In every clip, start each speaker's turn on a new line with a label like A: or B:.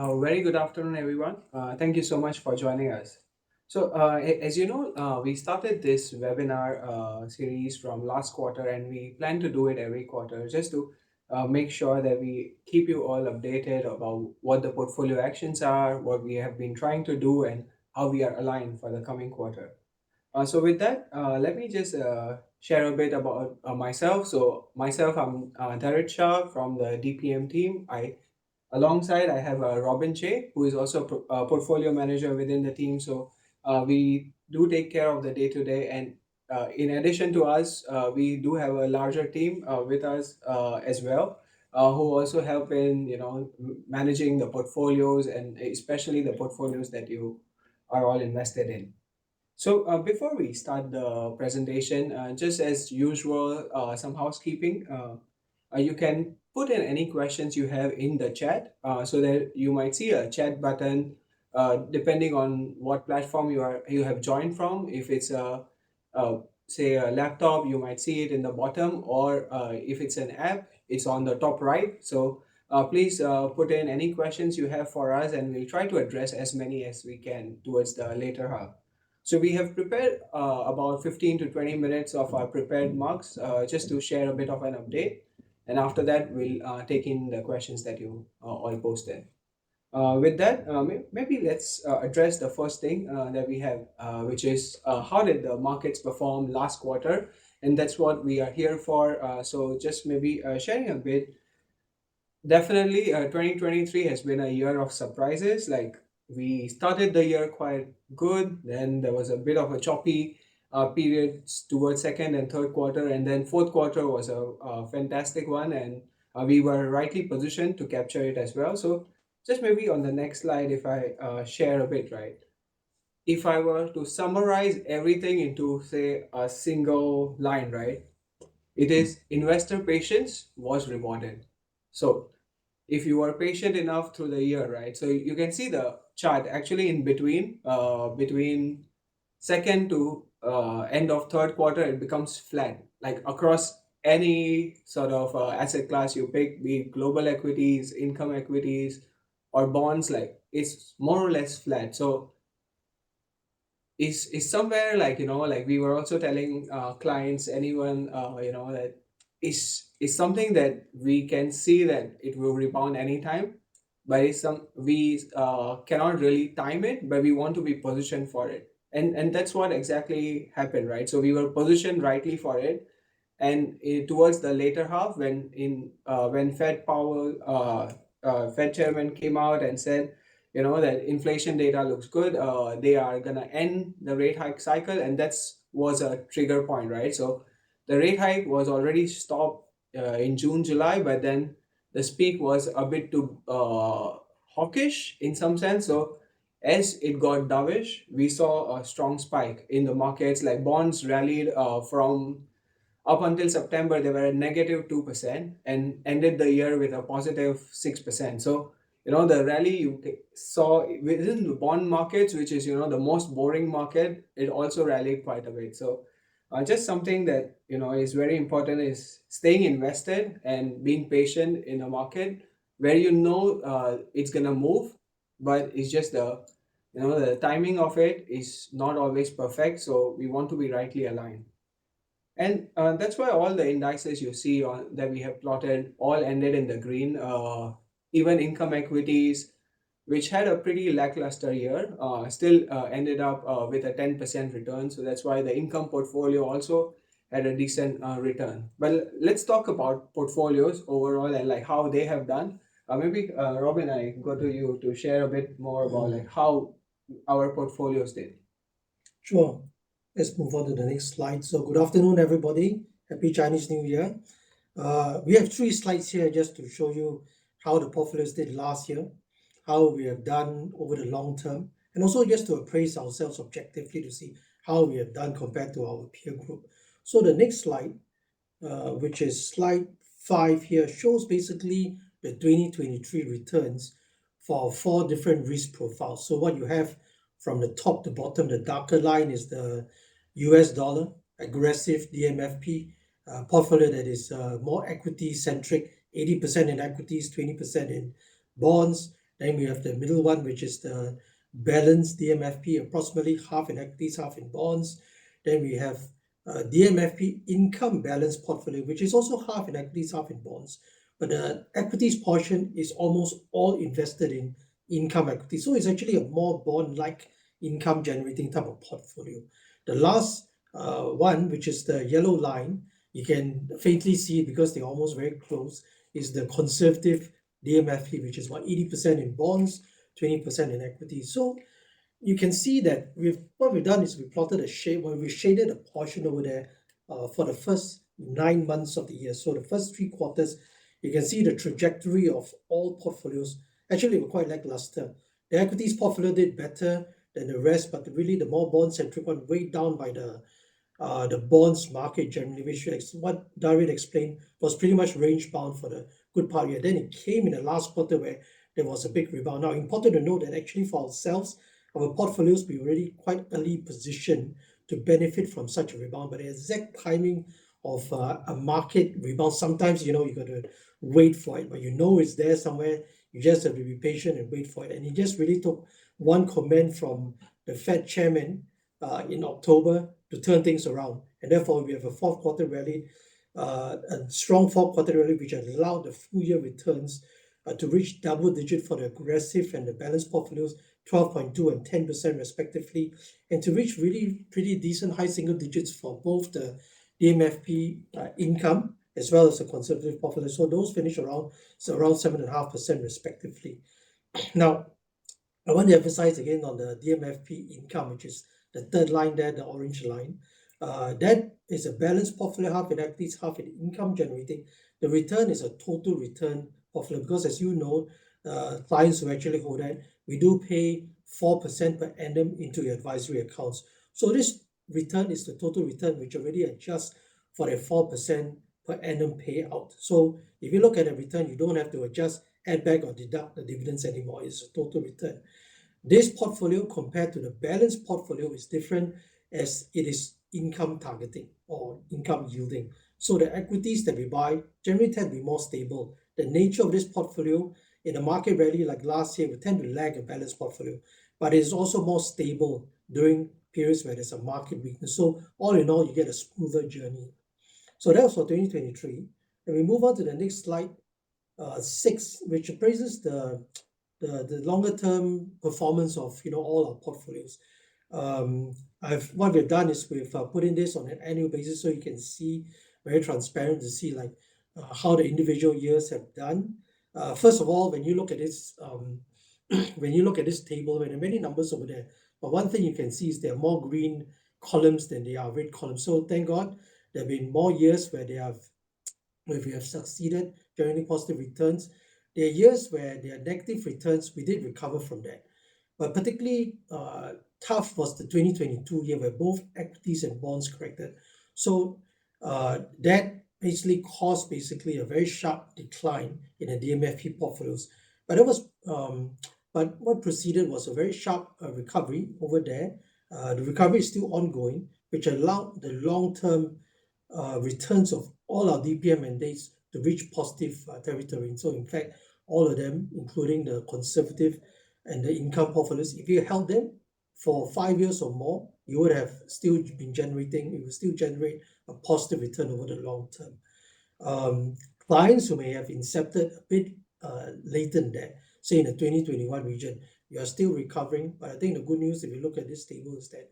A: Very good afternoon, everyone. Thank you so much for joining us. As you know, we started this webinar series from last quarter, and we plan to do it every quarter just to make sure that we keep you all updated about what the portfolio actions are, what we have been trying to do, and how we are aligned for the coming quarter. With that, let me just share a bit about myself. I'm Dharit Shah from the DPM team. Alongside, I have Robin Che, who is also a portfolio manager within the team. We do take care of the day to day. And in addition to us, we do have a larger team with us as well, who also help in managing the portfolios and especially the portfolios that you are all invested in. Before we start the presentation, just as usual, some housekeeping. You can put in any questions you have in the chat, so that you might see a chat button, depending on what platform you have joined from. If it's say a laptop, you might see it in the bottom, or if it's an app, it's on the top right. Please put in any questions you have for us, and we'll try to address as many as we can towards the later half. So we have prepared about 15 to 20 minutes of our prepared marks, just to share a bit of an update. And after that, we'll take in the questions that you all posted. With that, maybe let's address the first thing that we have, which is how did the markets perform last quarter? And that's what we are here for. So just maybe sharing a bit. Definitely, 2023 has been a year of surprises. Like, we started the year quite good, then there was a bit of a choppy period towards second and third quarter, and then fourth quarter was a fantastic one, and we were rightly positioned to capture it as well. So, just maybe on the next slide, if I share a bit, right? If I were to summarize everything into, say, a single line, right? It is investor patience was rewarded. So, if you are patient enough through the year, right? So you can see the chart actually in between second to end of third quarter, it becomes flat, like across any sort of asset class you pick, be it global equities, income equities, or bonds, like it's more or less flat. So is somewhere, like, like we were also telling clients, anyone, that is something that we can see that it will rebound anytime, but it's some we cannot really time it, but we want to be positioned for it, and that's what exactly happened, right? So we were positioned rightly for it, and towards the later half, when Fed chairman came out and said, that inflation data looks good, they are gonna end the rate hike cycle, and that's was a trigger point, right? So the rate hike was already stopped in June, July, but then the speak was a bit too hawkish in some sense. So as it got dovish, we saw a strong spike in the markets. Like, bonds rallied from up until September, they were at negative 2% and ended the year with a positive 6%. So, the rally saw within the bond markets, which is, the most boring market, it also rallied quite a bit. So, just something that, is very important is staying invested and being patient in a market where it's going to move, but it's just the timing of it is not always perfect. So, we want to be rightly aligned. And that's why all the indices you see that we have plotted all ended in the green. Even income equities, which had a pretty lackluster year, still ended up with a 10% return. So that's why the income portfolio also had a decent return. But let's talk about portfolios overall and like how they have done. Maybe Robin, I go to you to share a bit more about like how our portfolios did.
B: Sure. Let's move on to the next slide. So, good afternoon, everybody. Happy Chinese New Year. We have three slides here just to show you how the portfolios did last year, how we have done over the long term, and also just to appraise ourselves objectively to see how we have done compared to our peer group. So, the next slide, which is slide 5 here, shows basically the 2023 returns for 4 different risk profiles. So, what you have from the top to bottom, the darker line is the US dollar, aggressive DMFP portfolio that is more equity centric, 80% in equities, 20% in bonds. Then we have the middle one, which is the balanced DMFP, approximately half in equities, half in bonds. Then we have DMFP income balance portfolio, which is also half in equities, half in bonds. But the equities portion is almost all invested in income equity. So it's actually a more bond-like income generating type of portfolio. The last one, which is the yellow line, you can faintly see it because they're almost very close, is the conservative DMFP, which is about 80% in bonds, 20% in equity. So you can see that what we've done is we plotted a shade where we shaded a portion over there for the first 9 months of the year. So the first 3 quarters, you can see the trajectory of all portfolios actually were quite lackluster. The equities portfolio did better than the rest, but really the more bond-centric one weighed down by the bonds market generally, which what David explained was pretty much range bound for the good part of the year. Then it came in the last quarter where there was a big rebound. Now, important to note that actually for ourselves, our portfolios be already quite early positioned to benefit from such a rebound, but the exact timing of a market rebound, sometimes you got to wait for it, but it's there somewhere. You just have to be patient and wait for it. And it just really took one comment from the Fed chairman in October to turn things around. And therefore, we have a fourth quarter rally, a strong fourth quarter rally, which allowed the full year returns to reach double digit for the aggressive and the balanced portfolios, 12.2 and 10% respectively, and to reach really pretty decent high single digits for both the DMFP income as well as the conservative portfolio. So those finish around 7.5% respectively. Now, I want to emphasize again on the DMFP income, which is the third line there, the orange line. That is a balanced portfolio, half in equities, half in income generating. The return is a total return portfolio because, as you know, clients who actually hold that, we do pay 4% per annum into your advisory accounts. So this return is the total return, which already adjusts for a 4% per annum payout. So if you look at the return, you don't have to adjust, add back, or deduct the dividends anymore. It's a total return. This portfolio compared to the balanced portfolio is different as it is income targeting or income yielding. So the equities that we buy generally tend to be more stable. The nature of this portfolio in a market rally like last year will tend to lag a balanced portfolio, but it is also more stable during periods where there's a market weakness. So all in all, you get a smoother journey. So that was for 2023. And we move on to the next slide, 6, which appraises the longer term performance of all our portfolios. What we've done is we've put in this on an annual basis so you can see very transparent to see like how the individual years have done. First of all, when you look at this, when you look at this table, there are many numbers over there, but one thing you can see is there are more green columns than there are red columns. So thank God there have been more years where we have succeeded generating positive returns. There are years where there are negative returns. We did recover from that. But particularly tough was the 2022 year where both equities and bonds corrected. So that basically caused a very sharp decline in the DMFP portfolios. But but what proceeded was a very sharp recovery over there. The recovery is still ongoing, which allowed the long-term returns of all our DPM mandates to reach positive territory. So in fact, all of them, including the conservative and the income portfolios, if you held them for 5 years or more, you would have still been generating, it will still generate a positive return over the long term. Clients who may have incepted a bit later than that, say in the 2021 region, you are still recovering. But I think the good news, if you look at this table, is that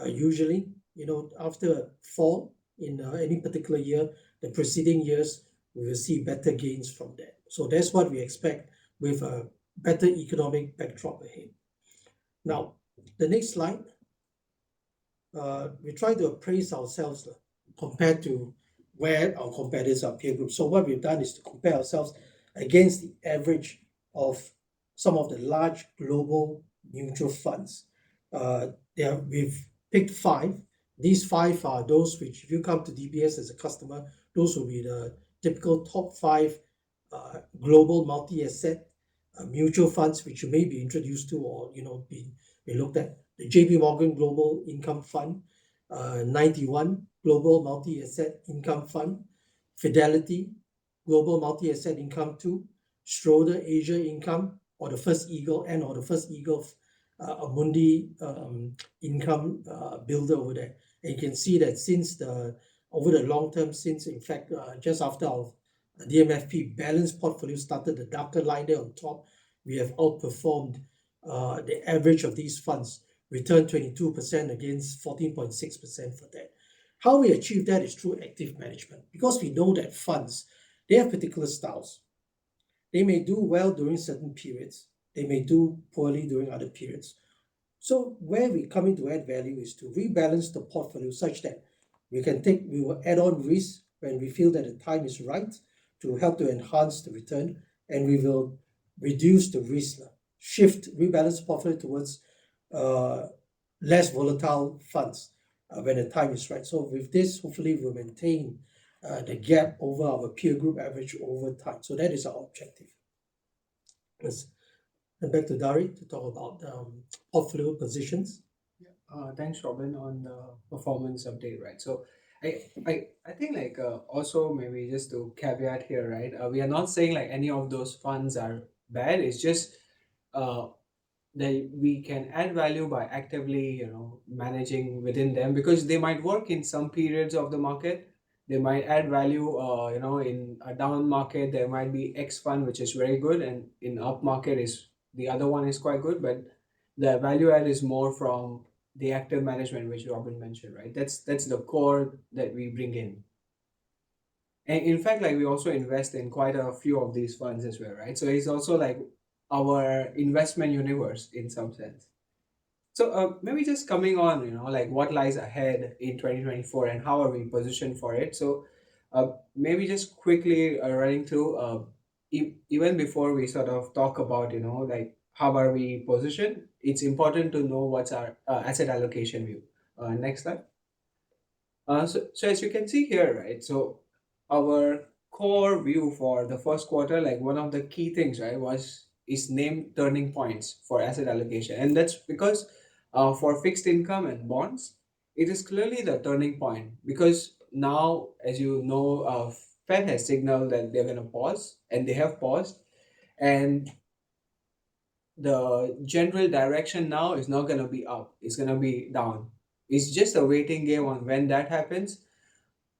B: usually, after a fall in any particular year, the preceding years, we will see better gains from that. So that's what we expect with a better economic backdrop ahead. Now, the next slide, we try to appraise ourselves compared to where our competitors are peer group. So what we've done is to compare ourselves against the average of some of the large global mutual funds. We've picked 5. These 5 are those which, if you come to DBS as a customer, those will be the typical top 5 global multi-asset mutual funds which you may be introduced to or be looked at. The JP Morgan Global Income Fund, 91 Global Multi-Asset Income Fund, Fidelity Global Multi-Asset Income 2, Schroeder Asia Income, or the first eagle and or the first eagle Mundi income builder over there. And you can see that since the over the long term, since in fact just after our DMFP balanced portfolio started, the darker line there on top, we have outperformed the average of these funds, returned 22% against 14.6% for that. How we achieve that is through active management, because we know that funds, they have particular styles. They may do well during certain periods, they may do poorly during other periods. So where we come in to add value is to rebalance the portfolio such that we will add on risk when we feel that the time is right to help to enhance the return, and we will reduce the risk, rebalance the portfolio towards uh, less volatile funds when the time is right. So with this, hopefully we'll maintain the gap over our peer group average over time. So that is our objective. Yes. And back to Dari to talk about portfolio positions.
A: Thanks, Robin, on the performance update, right? So, I think like also maybe just to caveat here, right? We are not saying like any of those funds are bad. It's just uh, that we can add value by actively, managing within them, because they might work in some periods of the market. They might add value, in a down market there might be X fund which is very good, and in up market is the other one is quite good, but the value add is more from the active management which Robin mentioned, right? That's the core that we bring in. And in fact, like we also invest in quite a few of these funds as well, right? So it's also like our investment universe in some sense. So maybe just coming on, like what lies ahead in 2024 and how are we positioned for it. So maybe just quickly running through, even before we sort of talk about, like how are we positioned, it's important to know what's our asset allocation view. Next slide. So as you can see here, right? So our core view for the first quarter, like one of the key things, right, was is named turning points for asset allocation, and that's because for fixed income and bonds, it is clearly the turning point because now, as you know, Fed has signaled that they're going to pause, and they have paused, and the general direction now is not going to be up; it's going to be down. It's just a waiting game on when that happens,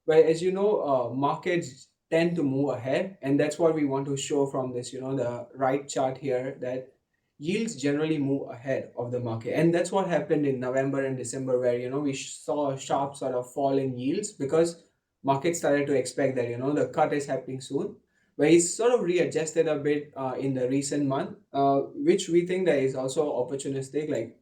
A: but as you know, markets tend to move ahead, and that's what we want to show from this, the right chart here, that yields generally move ahead of the market. And that's what happened in November and December, where, we saw a sharp sort of fall in yields because markets started to expect that, the cut is happening soon. Where it's sort of readjusted a bit in the recent month, which we think that is also opportunistic. Like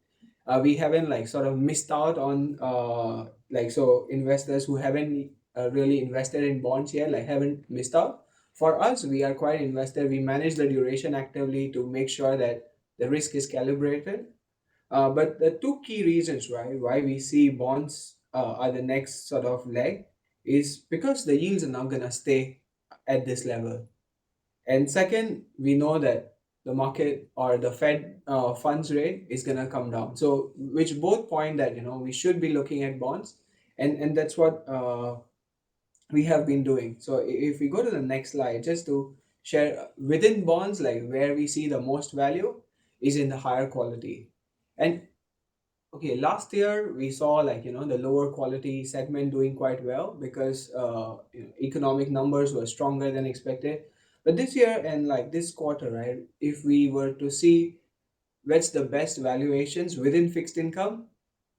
A: we haven't like sort of missed out on like so investors who haven't really invested in bonds yet, like haven't missed out. For us, we are quite invested. We manage the duration actively to make sure that the risk is calibrated. But the two key reasons, right, why we see bonds are the next sort of leg is because the yields are not gonna stay at this level. And second, we know that the market or the Fed funds rate is gonna come down. So which both point that we should be looking at bonds, and that's what we have been doing. So if we go to the next slide, just to share within bonds, like where we see the most value is in the higher quality. And okay, last year we saw like the lower quality segment doing quite well because economic numbers were stronger than expected. But this year and like this quarter, right? If we were to see what's the best valuations within fixed income,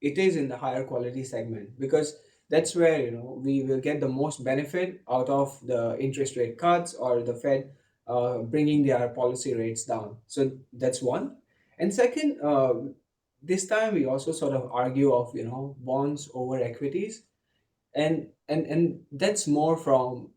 A: it is in the higher quality segment because that's where we will get the most benefit out of the interest rate cuts or the Fed bringing their policy rates down. So that's one. And second, this time we also sort of argue of bonds over equities, and that's more from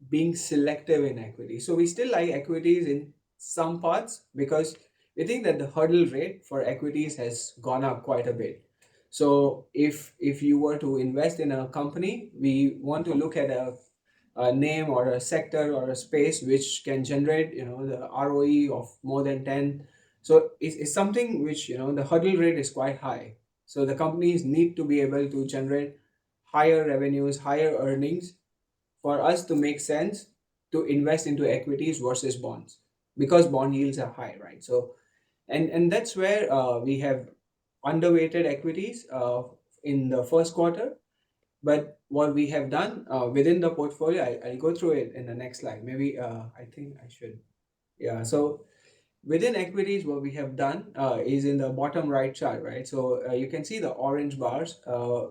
A: being selective in equity. So we still like equities in some parts because we think that the hurdle rate for equities has gone up quite a bit. So if you were to invest in a company, we want to look at a name or a sector or a space which can generate the ROE of more than 10. So it's something which the hurdle rate is quite high. So the companies need to be able to generate higher revenues, higher earnings for us to make sense to invest into equities versus bonds. because bond yields are high, right? So and that's where we have underweighted equities in the first quarter. But what we have done within the portfolio, I'll go through it in the next slide. Maybe I think I should. Yeah. So within equities, what we have done is in the bottom right chart, right? So you can see the orange bars,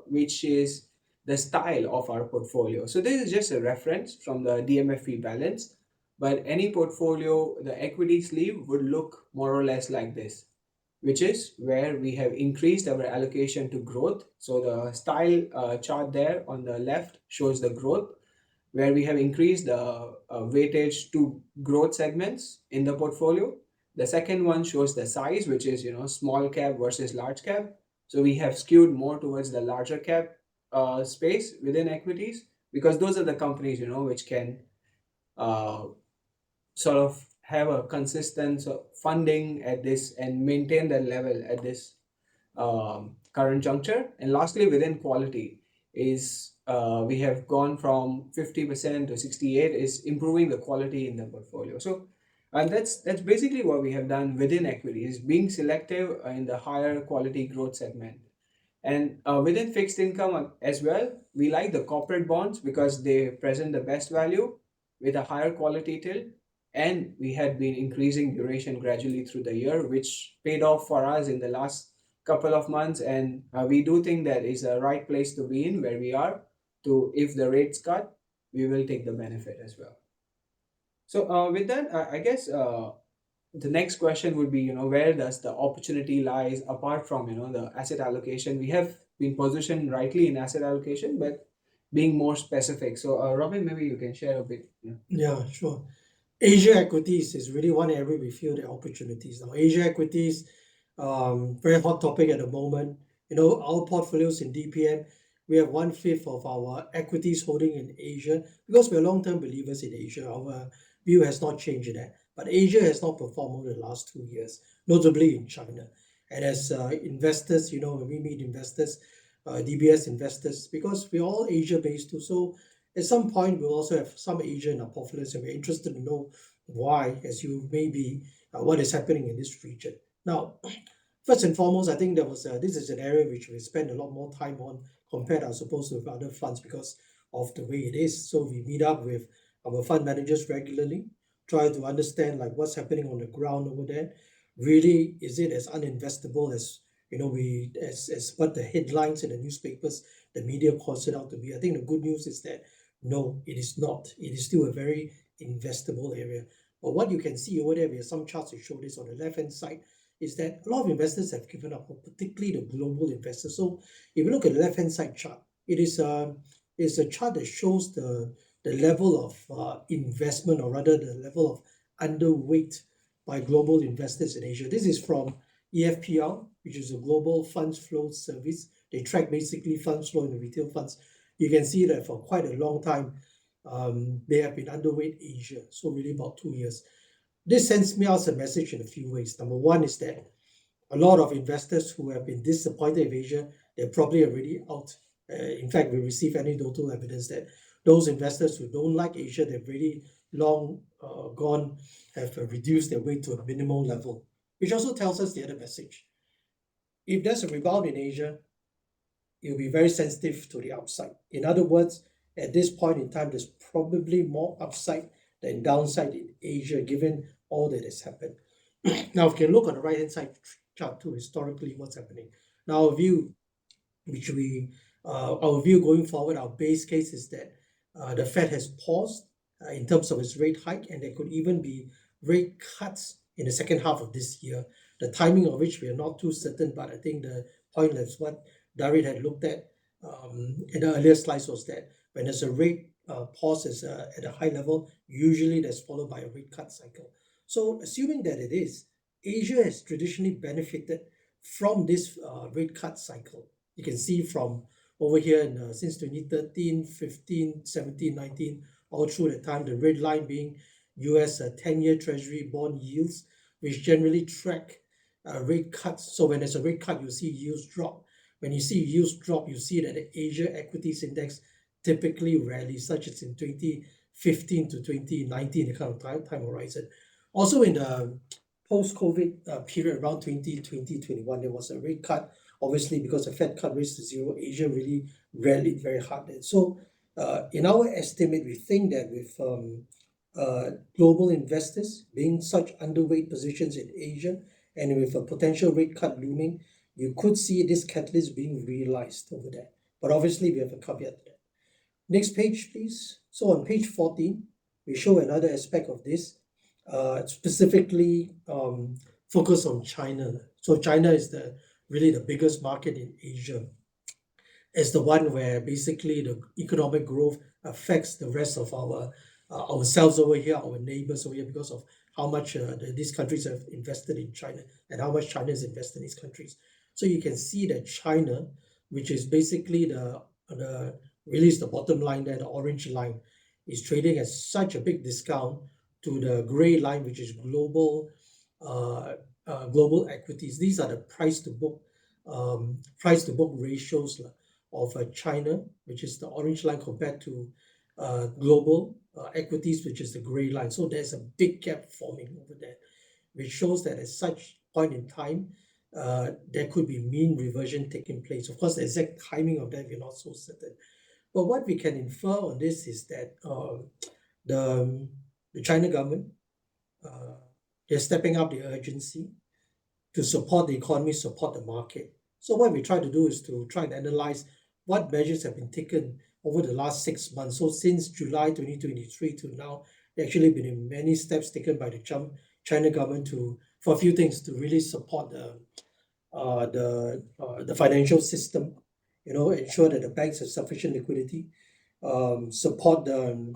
A: which is the style of our portfolio. So this is just a reference from the DMFE balance, but any portfolio, the equity sleeve would look more or less like this, which is where we have increased our allocation to growth. So the style chart there on the left shows the growth, where we have increased the weightage to growth segments in the portfolio. The second one shows the size, which is small cap versus large cap. So we have skewed more towards the larger cap space within equities, because those are the companies which can uh, sort of have a consistent funding at this and maintain that level at this current juncture. And lastly, within quality is we have gone from 50% to 68, is improving the quality in the portfolio. So and that's basically what we have done within equities, being selective in the higher quality growth segment. And within fixed income as well, we like the corporate bonds because they present the best value with a higher quality tilt. And we had been increasing duration gradually through the year, which paid off for us in the last couple of months. And we do think that is a right place to be in where we are. To if the rates cut, we will take the benefit as well. So with that, I guess the next question would be, where does the opportunity lies apart from, the asset allocation? We have been positioned rightly in asset allocation, but being more specific. So, Robin, maybe you can share a bit. Yeah.
B: Yeah, sure. Asia equities is really one area we feel the opportunities. Now, Asia equities, very hot topic at the moment. Our portfolios in DPM, we have 1/5 of our equities holding in Asia because we're long-term believers in Asia. Our view has not changed in that. But Asia has not performed over the last 2 years, notably in China. And as investors, when we meet investors, DBS investors, because we're all Asia-based too. So at some point, we'll also have some Asia in our portfolios, and we're interested to know why, as you may be, what is happening in this region. Now, first and foremost, I think this is an area which we spend a lot more time on compared, I suppose, with other funds because of the way it is. So we meet up with our fund managers regularly, try to understand like what's happening on the ground over there. Really, is it as uninvestable as as what the headlines in the newspapers, the media calls it out to be? I think the good news is that no, it is not. It is still a very investable area. But what you can see over there, we have some charts to show this on the left hand side, is that a lot of investors have given up, particularly the global investors. So if you look at the left hand side chart, it's a chart that shows the level of investment, or rather the level of underweight by global investors in Asia. This is from EFPR, which is a global funds flow service. They track basically funds flow in the retail funds. You can see that for quite a long time, they have been underweight Asia. So really about 2 years. This sends me out a message in a few ways. Number one is that a lot of investors who have been disappointed in Asia, they're probably already out. In fact, we receive anecdotal evidence that those investors who don't like Asia, they've really long gone, have reduced their weight to a minimal level, which also tells us the other message. If there's a rebound in Asia, you'll be very sensitive to the upside. In other words, at this point in time, there's probably more upside than downside in Asia, given all that has happened. Now, if you can look on the right hand side chart too, historically, what's happening. Now, our view going forward, our base case is that the Fed has paused in terms of its rate hike, and there could even be rate cuts in the second half of this year. The timing of which we are not too certain, but I think the point that's what David had looked at in the earlier slides was that when there's a rate pause at a high level, usually that's followed by a rate cut cycle. So, assuming that it is, Asia has traditionally benefited from this rate cut cycle. You can see from over here since 2013, 15, 17, 19, all through the time, the red line being US 10-year Treasury bond yields, which generally track rate cuts. So when there's a rate cut, you see yields drop. When you see yields drop, you see that the Asia equities index typically rallies, such as in 2015 to 2019, the kind of time horizon. Also, in the post-COVID period around 2020-21, there was a rate cut. Obviously, because the Fed cut rates to zero, Asia really rallied very hard. And so, in our estimate, we think that with global investors being such underweight positions in Asia and with a potential rate cut looming, you could see this catalyst being realized over there. But obviously, we have a caveat to that. Next page, please. So on page 14, we show another aspect of this, specifically focus on China. So China is the really the biggest market in Asia, as the one where basically the economic growth affects the rest of our ourselves over here, our neighbors over here, because of how much these countries have invested in China and how much China has invested in these countries. So you can see that China, which is basically the really is the bottom line there, the orange line, is trading at such a big discount to the gray line, which is uh, global equities. These are the price to book ratios of China, which is the orange line, compared to global equities, which is the gray line. So there's a big gap forming over there, which shows that at such point in time, there could be mean reversion taking place. Of course, the exact timing of that we're not so certain. But what we can infer on this is that the the China government, uh, they're stepping up the urgency to support the economy, support the market. So what we try to do is to try and analyze what measures have been taken over the last 6 months. So since July 2023 to now, there actually been many steps taken by the China government to for a few things to really support the financial system, ensure that the banks have sufficient liquidity, support the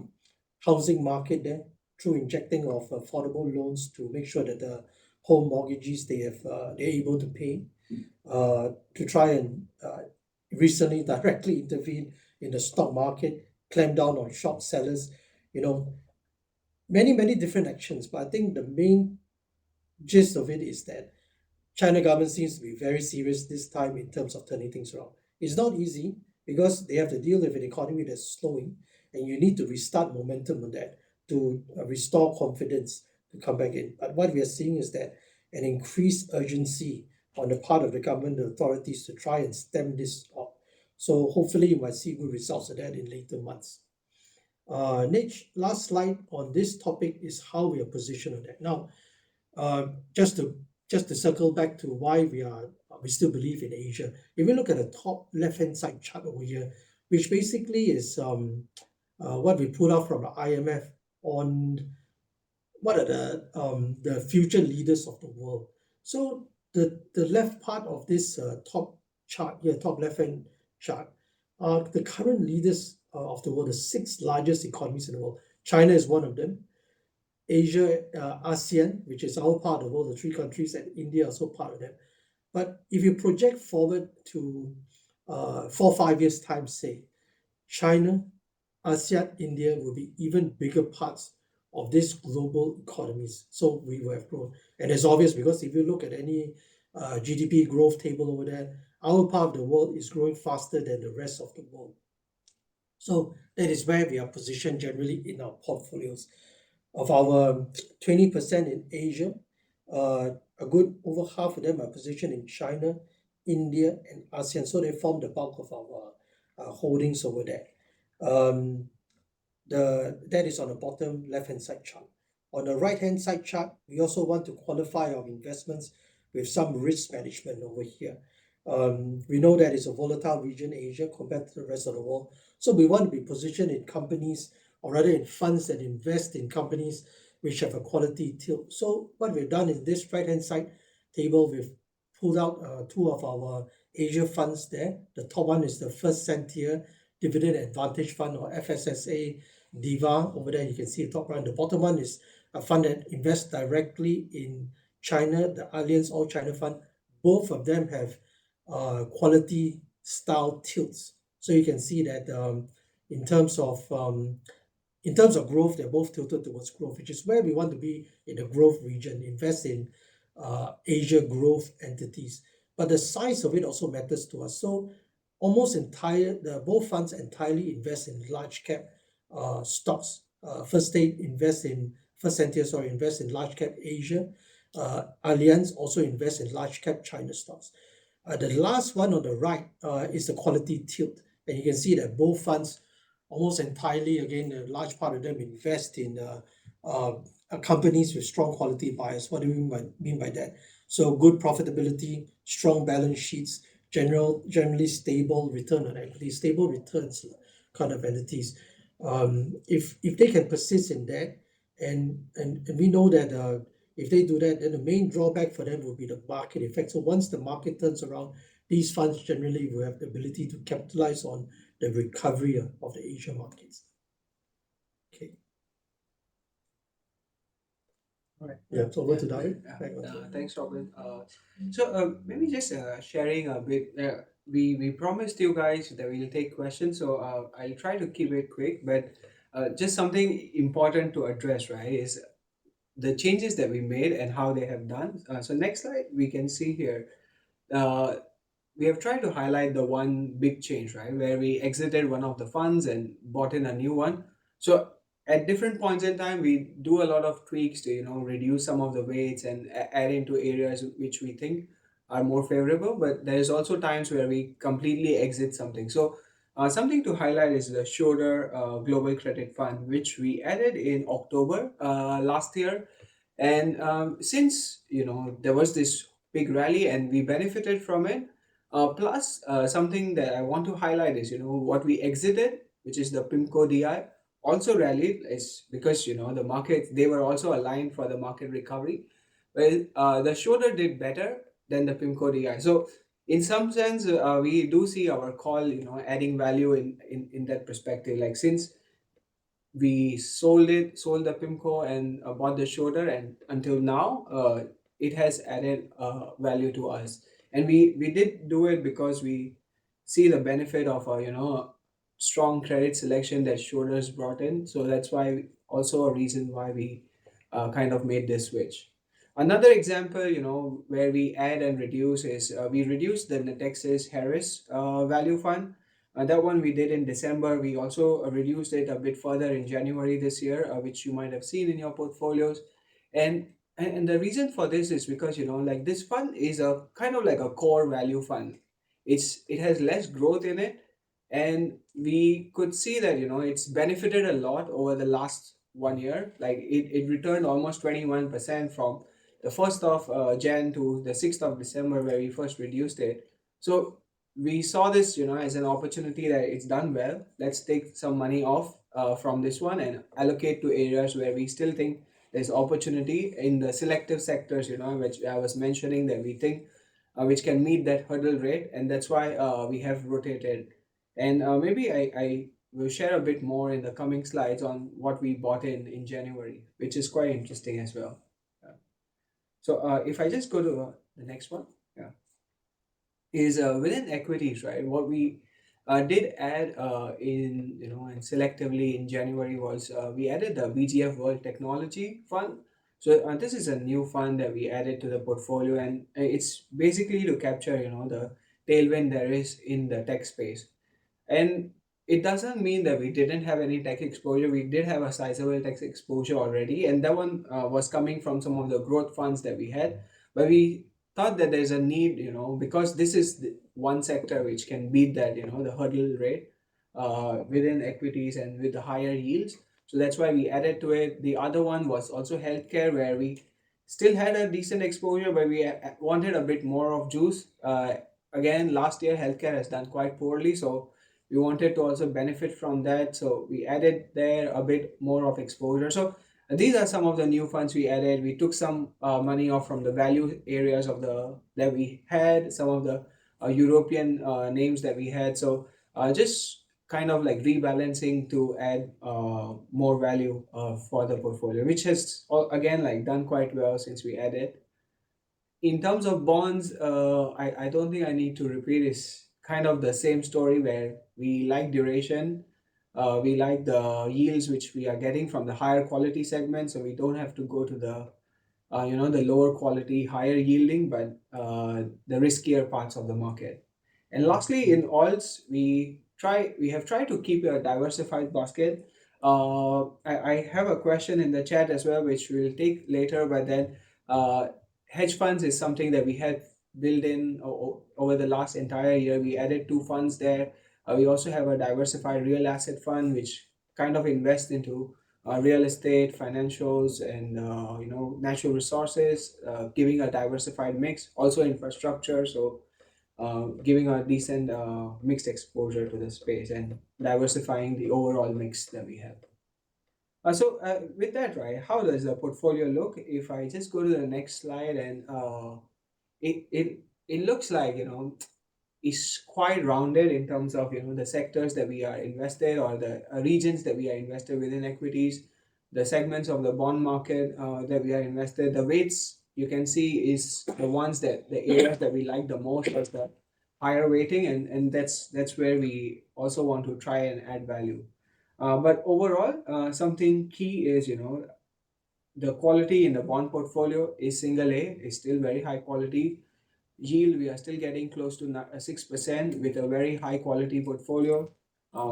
B: housing market there through injecting of affordable loans to make sure that the home mortgages they're able to pay, to try and recently directly intervene in the stock market, clamp down on short sellers, you know, many different actions. But I think the main gist of it is that China government seems to be very serious this time in terms of turning things around. It's not easy because they have to deal with an economy that's slowing, and you need to restart momentum on that to restore confidence to come back in. But what we are seeing is that an increased urgency on the part of the government, the authorities, to try and stem this off. So hopefully you might see good results of that in later months. Next, last slide on this topic is how we are positioned on that. Now, uh, just to just to circle back to why we still believe in Asia. If you look at the top left-hand side chart over here, which basically is what we pulled out from the IMF on what are the future leaders of the world. So the left part of this top chart here, top left-hand chart, are the current leaders of the world, the six largest economies in the world. China is one of them. Asia, ASEAN, which is our part of the world, the three countries, and India also part of them. But if you project forward to 4 or 5 years' time, say, China, ASEAN, India will be even bigger parts of these global economies. So we will have grown. And it's obvious because if you look at any GDP growth table over there, our part of the world is growing faster than the rest of the world. So that is where we are positioned generally in our portfolios. Of our 20% in Asia, a good over half of them are positioned in China, India, and ASEAN. So they form the bulk of our holdings over there. Um, that is on the bottom left-hand side chart. On the right-hand side chart, we also want to qualify our investments with some risk management over here. We know that it's a volatile region, Asia, compared to the rest of the world. So we want to be positioned in companies, or rather in funds that invest in companies which have a quality tilt. So what we've done in this right-hand side table, we've pulled out two of our Asia funds there. The top one is the First Sentier Dividend Advantage Fund, or FSSA Diva. Over there, you can see the top right. The bottom one is a fund that invests directly in China, the Allianz All China Fund. Both of them have quality style tilts. So you can see that in terms of growth, they're both tilted towards growth, which is where we want to be in the growth region, invest in Asia growth entities. But the size of it also matters to us. So both funds entirely invest in large cap stocks. First State invests in First Sentier, sorry, invest in large cap Asia. Allianz also invest in large cap China stocks. The last one on the right is the quality tilt. And you can see that both funds almost entirely, again, a large part of them invest in uh, companies with strong quality bias. What do you mean by that? So good profitability, strong balance sheets, generally stable return on equity, stable returns kind of entities. If they can persist in that, and we know that if they do that, then the main drawback for them will be the market effect. So once the market turns around, these funds generally will have the ability to capitalize on the recovery of the Asian markets. Okay.
A: All right.
B: Yeah. So over
A: Yeah.
B: to David.
A: Yeah.
B: Back on to you.
A: Thanks, Robin. Maybe just sharing a bit. We promised you guys that we'll take questions, so I'll try to keep it quick. But just something important to address, right, is the changes that we made and how they have done. So next slide, we can see here. Uh, we have tried to highlight the one big change, right, where we exited one of the funds and bought in a new one. So at different points in time, we do a lot of tweaks to reduce some of the weights and add into areas which we think are more favorable. But there is also times where we completely exit something. So something to highlight is the Schroeder Global Credit Fund, which we added in October last year. And since there was this big rally and we benefited from it, plus something that I want to highlight is what we exited, which is the PIMCO DI, also rallied, is because the market, they were also aligned for the market recovery. Well, the shoulder did better than the PIMCO DI. So in some sense, we do see our call adding value in that perspective. Like, since we sold the Pimco and bought the shoulder, and until now it has added value to us. And we did do it because we see the benefit of a strong credit selection that shoulders brought in. So that's why, also a reason why we kind of made this switch. Another example, where we add and reduce is we reduced the Natexis Harris value fund. That one we did in December. We also reduced it a bit further in January this year, which you might have seen in your portfolios. And the reason for this is because like, this fund is a kind of like a core value fund. It has less growth in it, and we could see that it's benefited a lot over the last 1 year. Like, it returned almost 21% from the 1st of Jan to the 6th of December, where we first reduced it. So we saw this as an opportunity that it's done well. Let's take some money off from this one and allocate to areas where we still think there's opportunity in the selective sectors, which I was mentioning, that we think which can meet that hurdle rate. And that's why we have rotated. And maybe I will share a bit more in the coming slides on what we bought in January, which is quite interesting as well. So if I just go to the next one. Yeah, is within equities, right? What we did add and selectively in January was we added the BGF World Technology Fund. So this is a new fund that we added to the portfolio, and it's basically to capture the tailwind there is in the tech space. And it doesn't mean that we didn't have any tech exposure. We did have a sizable tech exposure already, and that one was coming from some of the growth funds that we had. But we thought that there's a need, because this is the one sector which can beat that, the hurdle rate within equities and with the higher yields. So that's why we added to it. The other one was also healthcare, where we still had a decent exposure, but we wanted a bit more of juice. Again, last year healthcare has done quite poorly, so we wanted to also benefit from that. So we added there a bit more of exposure. So these are some of the new funds we added. We took some money off from the value areas of the that we had, some of the European names that we had. So just kind of like rebalancing to add more value for the portfolio, which has again like done quite well since we added. In terms of bonds, I don't think I need to repeat. It's kind of the same story, where we like duration. We like the yields which we are getting from the higher quality segment, so we don't have to go to the lower quality, higher yielding, but the riskier parts of the market. And lastly, in oils, we have tried to keep a diversified basket. I have a question in the chat as well, which we'll take later. But then, uh, hedge funds is something that we had built in over the last entire year. We added two funds there. We also have a diversified real asset fund, which kind of invests into real estate, financials, and natural resources, giving a diversified mix. Also infrastructure, so giving a decent mixed exposure to the space and diversifying the overall mix that we have. With that, right, how does the portfolio look? If I just go to the next slide, and it looks like is quite rounded in terms of the sectors that we are invested, or the regions that we are invested within equities, the segments of the bond market that we are invested. The weights you can see is the ones that the areas that we like the most as the higher weighting, and that's where we also want to try and add value. But overall, something key is the quality in the bond portfolio is single A, is still very high quality. Yield, we are still getting close to 6% with a very high quality portfolio.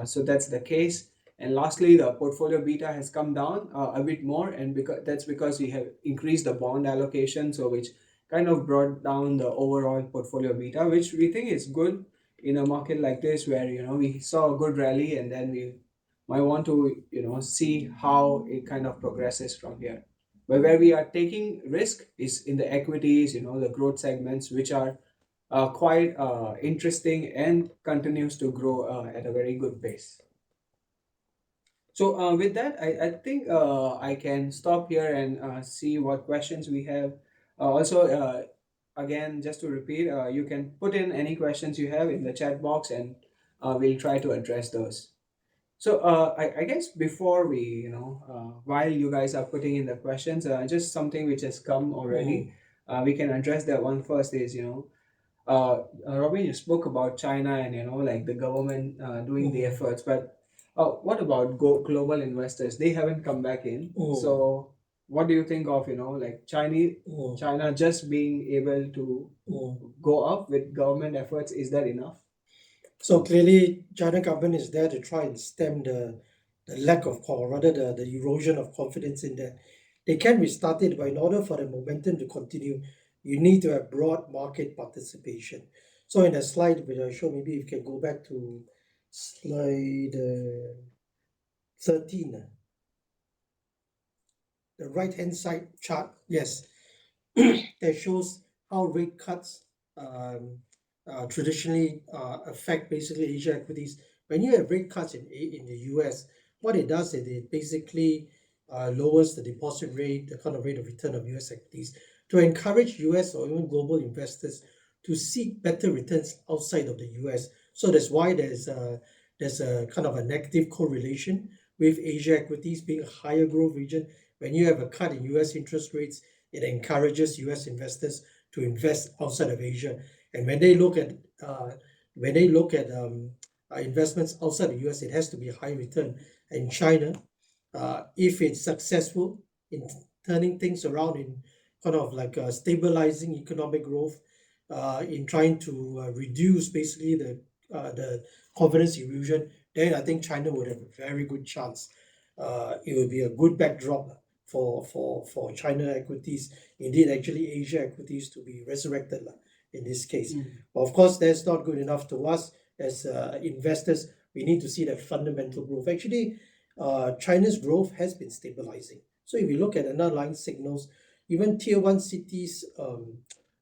A: So that's the case. And lastly, the portfolio beta has come down a bit more, and because we have increased the bond allocation, so which kind of brought down the overall portfolio beta, which we think is good in a market like this, where we saw a good rally, and then we might want to see how it kind of progresses from here. But where we are taking risk is in the equities, the growth segments, which are quite interesting and continues to grow at a very good pace. So with that, I think I can stop here and see what questions we have. Again, just to repeat, you can put in any questions you have in the chat box, and we'll try to address those. So I guess before we, while you guys are putting in the questions, just something which has come
B: Mm,
A: already, we can address that one first. Is Robin, you spoke about China and like the government doing the
B: mm,
A: efforts, but what about global investors? They haven't come back in.
B: mm,
A: So what do you think of like
B: mm,
A: China just being able to
B: mm.
A: go up with government efforts? Is that enough?
B: So clearly, China government is there to try and stem the lack of, or rather the erosion of confidence in that. They can restart it, but in order for the momentum to continue, you need to have broad market participation. So in the slide which I showed, maybe if you can go back to slide 13, the right hand side chart, yes, that shows how rate cuts um, traditionally affect basically Asia equities. When you have rate cuts in the US, what it does is it basically lowers the deposit rate, the kind of rate of return of US equities, to encourage US or even global investors to seek better returns outside of the US. So that's why there's a kind of a negative correlation with Asia equities being a higher growth region. When you have a cut in US interest rates, it encourages US investors to invest outside of Asia. And uh, when they look at investments outside the US, it has to be a high return. And China, if it's successful in turning things around, in kind of like stabilizing economic growth, in trying to reduce basically the confidence erosion, then I think China would have a very good chance. It would be a good backdrop for China equities, indeed actually Asia equities to be resurrected in this case.
A: Mm.
B: But of course, that's not good enough to us as investors. We need to see that fundamental growth. Actually, China's growth has been stabilizing. So if you look at underlying signals, even tier one cities,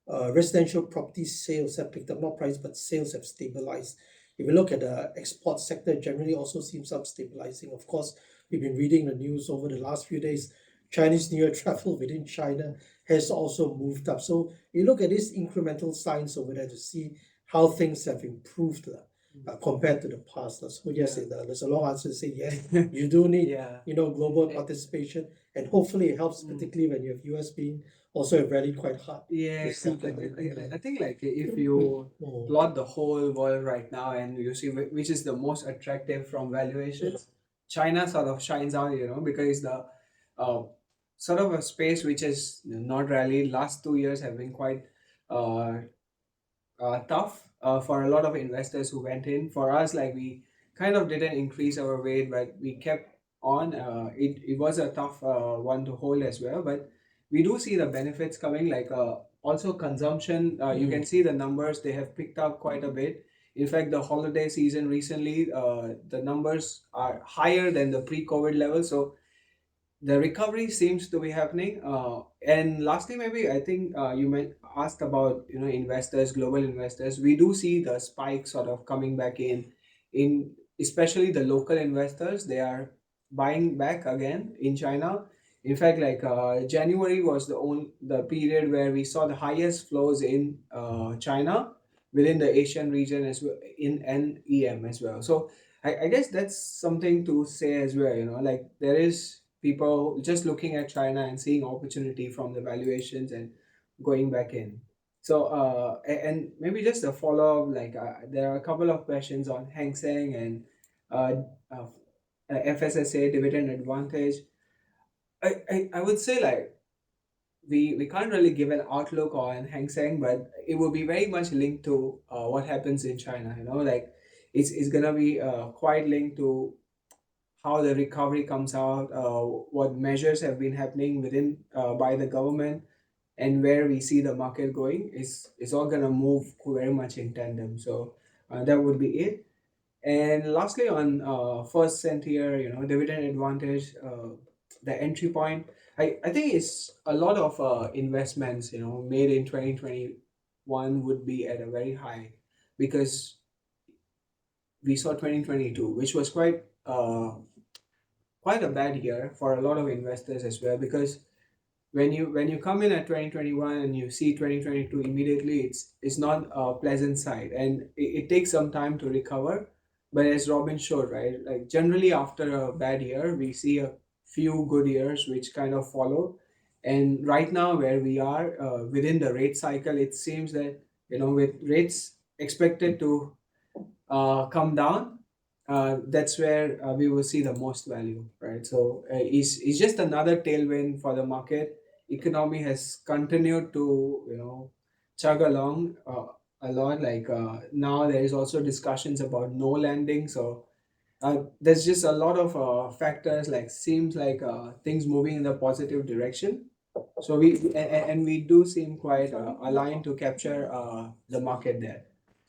B: residential property sales have picked up, not price, but sales have stabilized. If you look at the export sector, generally also seems some stabilizing. Of course, we've been reading the news over the last few days. Chinese New Year travel within China has also moved up. So you look at these incremental signs over there to see how things have improved compared to the past. So yes, there's a long answer to say yes. You do need
A: Yeah.
B: global participation, and hopefully it helps,
A: Mm.
B: particularly when you have US being also have rallied quite hard.
A: Yeah,
B: You see
A: exactly. I
B: the
A: think like if you
B: mm,
A: plot the whole world right now and you see which is the most attractive from valuations, China sort of shines out, because it's the uh, sort of a space which is not really last 2 years have been quite uh, tough for a lot of investors who went in. For us, like we kind of didn't increase our weight, but we kept on, it was a tough one to hold as well. But we do see the benefits coming, like also consumption. You
B: Mm.
A: can see the numbers, they have picked up quite a bit. In fact, the holiday season recently, the numbers are higher than the pre-COVID level. So the recovery seems to be happening. And lastly, maybe I think you might asked about, investors, global investors. We do see the spike sort of coming back in especially the local investors. They are buying back again in China. In fact, like January was the period where we saw the highest flows in China within the Asian region as well, in NEM as well. So I guess that's something to say as well, like there is people just looking at China and seeing opportunity from the valuations and going back in. So, and maybe just a follow up, like there are a couple of questions on Hang Seng and uh, uh, FSSA dividend advantage. I would say like we can't really give an outlook on Hang Seng, but it will be very much linked to what happens in China, like it's gonna be quite linked to how the recovery comes out, what measures have been happening within by the government, and where we see the market going. Is all gonna move very much in tandem. So that would be it. And lastly, on first cent here, dividend advantage, the entry point. I think it's a lot of investments, made in 2021 would be at a very high, because we saw 2022, which was quite a bad year for a lot of investors as well, because when you come in at 2021 and you see 2022 immediately, it's not a pleasant sight, and it takes some time to recover. But as Robin showed, right, like generally after a bad year we see a few good years which kind of follow. And right now where we are within the rate cycle, it seems that, with rates expected to come down, that's where we will see the most value, right? So it's just another tailwind for the market. Economy has continued to, chug along a lot. Like now there is also discussions about no landing. So there's just a lot of factors, like seems like things moving in the positive direction. So and we do seem quite aligned to capture the market there.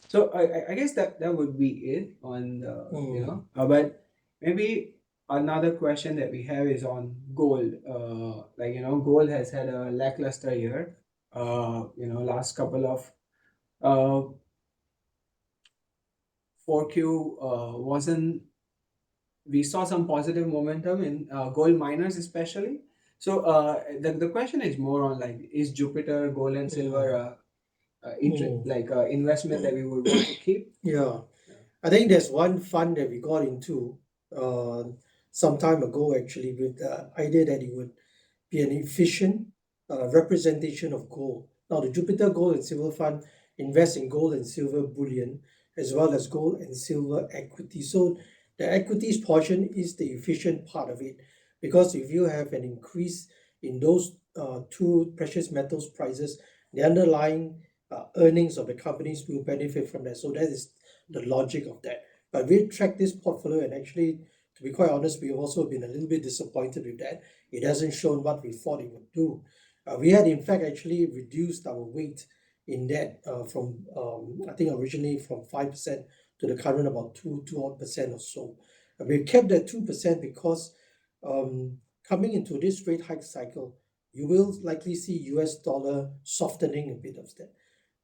A: So I guess that would be it on the,
B: Mm.
A: but maybe another question that we have is on gold. Like, gold has had a lackluster year. Last couple of uh 4Q wasn't we saw some positive momentum in gold miners especially. So the question is more on, like, is Jupiter gold and silver
B: Mm. Mm.
A: like investment that we would want to keep?
B: Yeah. I think there's one fund that we got into uh, some time ago, actually, with the idea that it would be an efficient representation of gold. Now, the Jupiter Gold and Silver Fund invests in gold and silver bullion as well as gold and silver equity. So, the equities portion is the efficient part of it, because if you have an increase in those two precious metals prices, the underlying earnings of the companies will benefit from that. So, that is the logic of that. But we tracked this portfolio, and actually, to be quite honest, we've also been a little bit disappointed with that. It hasn't shown what we thought it would do. We had, in fact, actually reduced our weight in that from, I think, originally from 5% to the current about 2 odd percent or so. We kept that 2% because coming into this rate hike cycle, you will likely see US dollar softening a bit of that.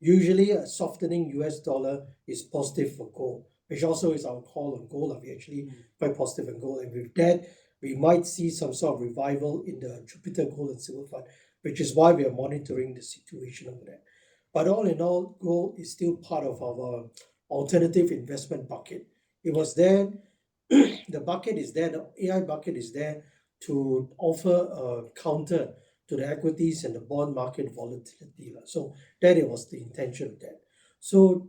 B: Usually, a softening US dollar is positive for gold, which also is our call on gold. We actually quite positive on gold, and with that, we might see some sort of revival in the Jupiter Gold and Silver Fund, which is why we are monitoring the situation over there. But all in all, gold is still part of our alternative investment bucket. It was there, the bucket is there, the AI bucket is there to offer a counter to the equities and the bond market volatility. So that it was the intention of that. So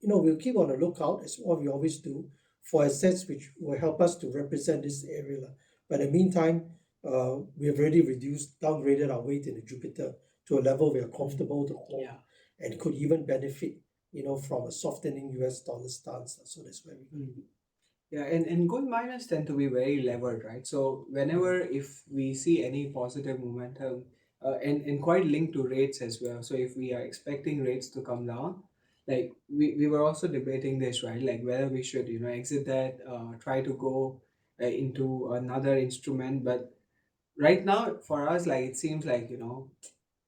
B: we'll keep on the lookout, as what we always do, for assets which will help us to represent this area. But in the meantime, we have already downgraded our weight in the Jupiter to a level we are comfortable to hold,
A: Yeah.
B: and could even benefit, from a softening US dollar stance. So that's where we go.
A: Mm. Yeah, and gold miners tend to be very levered, right? So whenever if we see any positive momentum, and quite linked to rates as well. So if we are expecting rates to come down, like we were also debating this, right? Like whether we should, exit that, try to go into another instrument. But right now for us, like it seems like,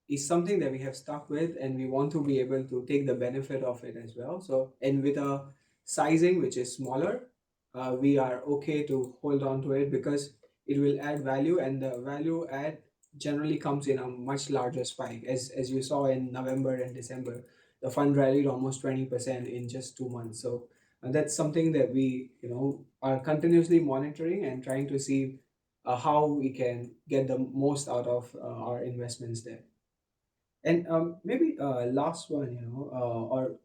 A: is something that we have stuck with, and we want to be able to take the benefit of it as well. So, and with a sizing which is smaller, we are okay to hold on to it because it will add value, and the value add generally comes in a much larger spike. As you saw in November and December, the fund rallied almost 20% in just 2 months. So that's something that we, are continuously monitoring and trying to see how we can get the most out of our investments there. And maybe last one, or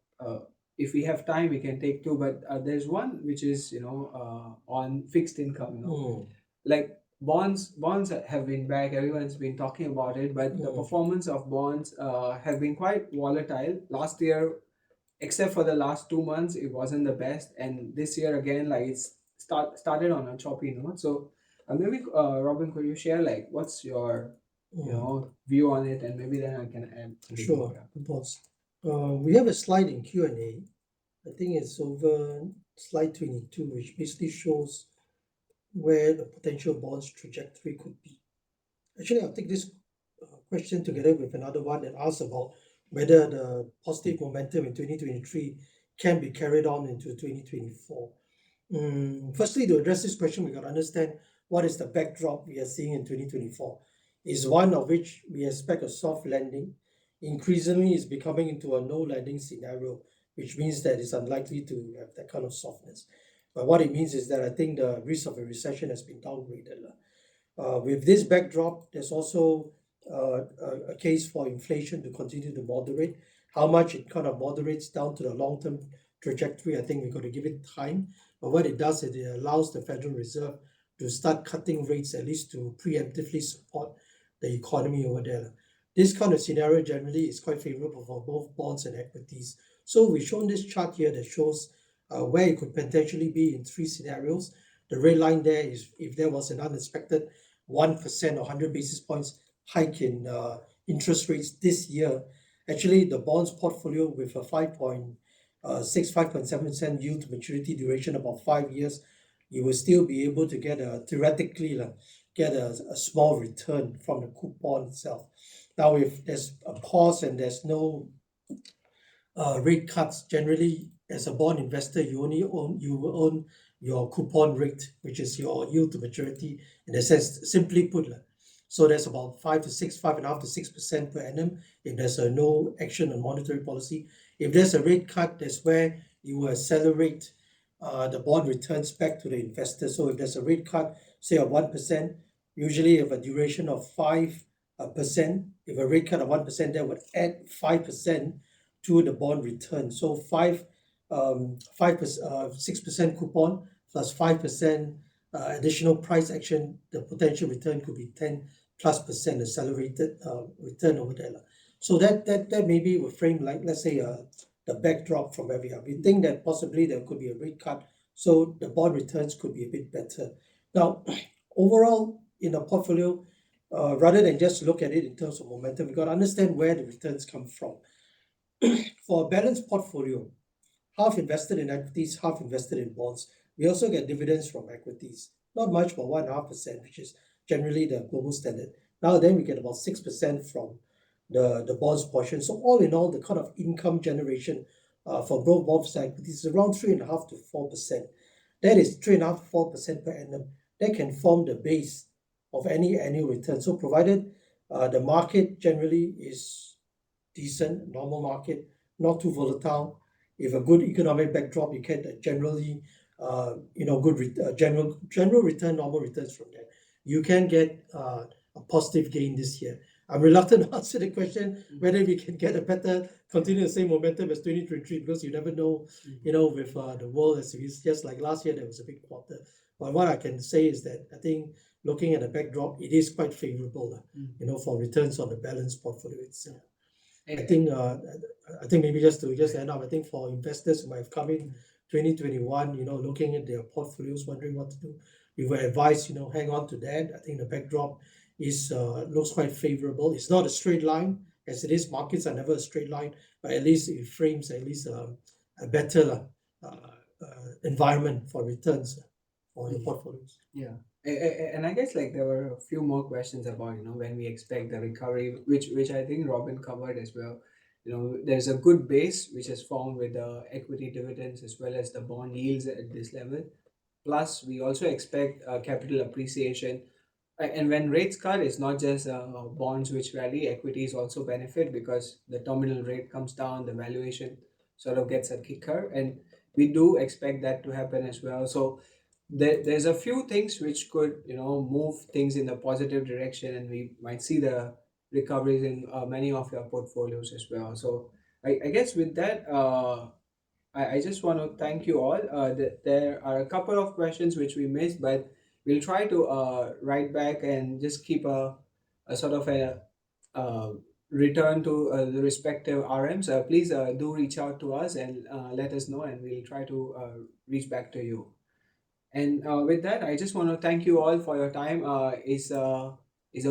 A: if we have time, we can take two. But there's one which is, on fixed income.
B: Mm,
A: Like bonds have been back. Everyone's been talking about it, but the
B: mm,
A: performance of bonds have been quite volatile. Last year, except for the last 2 months, it wasn't the best, and this year again, like it's started on a choppy note. So maybe Robin, could you share like what's your
B: mm.
A: view on it, and maybe then I can add a bit more.
B: Sure,
A: Yeah.
B: boss. We have a slide in Q&A. I think it's over slide 22, which basically shows where the potential bonds trajectory could be. Actually, I'll take this question together with another one that asks about whether the positive momentum in 2023 can be carried on into 2024. Firstly, to address this question, we got to understand what is the backdrop we are seeing in 2024. Is one of which we expect a soft landing. Increasingly, is becoming into a no landing scenario, which means that it's unlikely to have that kind of softness. But what it means is that I think the risk of a recession has been downgraded. With this backdrop, there's also a case for inflation to continue to moderate. How much it kind of moderates down to the long-term trajectory, I think we've got to give it time. But what it does is it allows the Federal Reserve to start cutting rates, at least to preemptively support the economy over there. This kind of scenario generally is quite favorable for both bonds and equities. So we've shown this chart here that shows where it could potentially be in three scenarios. The red line there is if there was an unexpected 1% or 100 basis points hike in interest rates this year. Actually, the bonds portfolio with a 5.7% yield to maturity duration, about 5 years, you will still be able to get theoretically get a small return from the coupon itself. Now, if there's a pause and there's no rate cuts, generally as a bond investor, you will own your coupon rate, which is your yield to maturity. In a sense, simply put, so that's about 5.5 to 6% per annum. If there's a no action on monetary policy, if there's a rate cut, that's where you will accelerate the bond returns back to the investor. So if there's a rate cut, say of 1%, usually if a duration of 5%, if a rate cut of 1%, that would add 5% to the bond return. So 6% coupon plus 5% additional price action, the potential return could be 10+% accelerated return over there. So that maybe will frame, like, let's say the backdrop from where we are. We think that possibly there could be a rate cut, so the bond returns could be a bit better. Now, overall in a portfolio, rather than just look at it in terms of momentum, we got to understand where the returns come from. For a balanced portfolio, half invested in equities, half invested in bonds. We also get dividends from equities. Not much, but 1.5%, which is generally the global standard. Now then we get about 6% from the bonds portion. So all in all, the kind of income generation for both bonds and equities is around 3.5 to 4%. That is 3.5 to 4% per annum. That can form the base of any annual return. So provided the market generally is decent, normal market, not too volatile. If a good economic backdrop, you get a generally, good general return, normal returns from that. You can get a positive gain this year. I'm reluctant to answer the question whether we can get a better, continue the same momentum as 2023 because you never know, with the world as it is. Just like last year, there was a big quarter. But what I can say is that I think looking at the backdrop, it is quite favorable, for returns on the balanced portfolio itself. I think maybe just to end up, I think for investors who might have come in 2021, looking at their portfolios, wondering what to do, we were advised, hang on to that. I think the backdrop is looks quite favorable. It's not a straight line as it is. Markets are never a straight line, but at least it frames at least a better environment for returns for your portfolios.
A: Yeah. And I guess like there were a few more questions about, when we expect the recovery, which I think Robin covered as well. There's a good base which is formed with the equity dividends as well as the bond yields at this level. Plus, we also expect capital appreciation. And when rates cut, it's not just bonds which rally, equities also benefit because the terminal rate comes down, the valuation sort of gets a kicker. And we do expect that to happen as well. So there's a few things which could move things in the positive direction, and we might see the recoveries in many of your portfolios as well. So I guess with that, I just want to thank you all. There are a couple of questions which we missed, but we'll try to write back and just keep a sort of a uh, return to the respective RMs. Please do reach out to us and let us know, and we'll try to reach back to you. And with that, I just want to thank you all for your time. It's a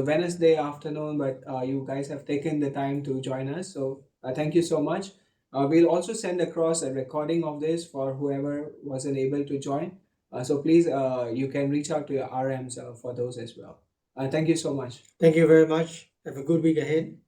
A: Wednesday afternoon, but you guys have taken the time to join us. So thank you so much. We'll also send across a recording of this for whoever wasn't able to join. So please, you can reach out to your RMs for those as well. Thank you so much.
B: Thank you very much. Have a good week ahead.